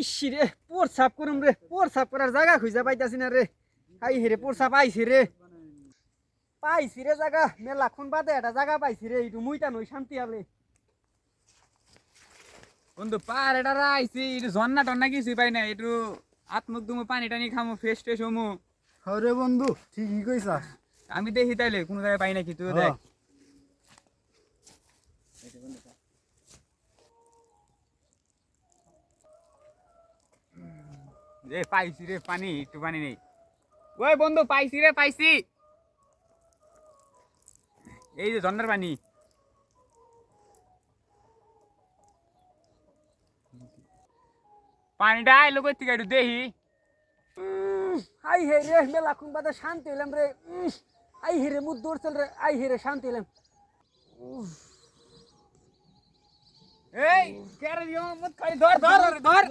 EC রে প্রসাব করুম রে প্রসাব করার জায়গা খুঁজে পাইতাছি না রে হাই হেরে প্রসাব আইছি রে জায়গা মেলাক্ষণ বাদে একটা জায়গা পাইছি রে একটু মুইতা নই শান্তি আলে বন্ধু পার এটা আইছি একটু ঝর্ণা টন্না কিছুই পাই না একটু হাত মুখ দুমো পানি টানি খামো ফ্রেশ ট্রেশ হমো। হরে বন্ধু ঠিকই কইছাস। আমি দেখি তাইলে কোনো জায়গায় পাই নাকি তুই দেখ। রে পাইছি রে পানি একটু পানি নেই। ওই বন্ধু পাইছি রে পাইছি এই যে ঝর্ণার পানি। পানিটা আইলো কই থেকে একটু দেখি। হাই হে রে মেলাক্ষণ বাদে শান্তি হইলাম রে আই হেরে মুখ দৌড়ছিল রে আই হেরে শান্তি হইলাম এই কেরে দিও মত খালি ধর ধর ধর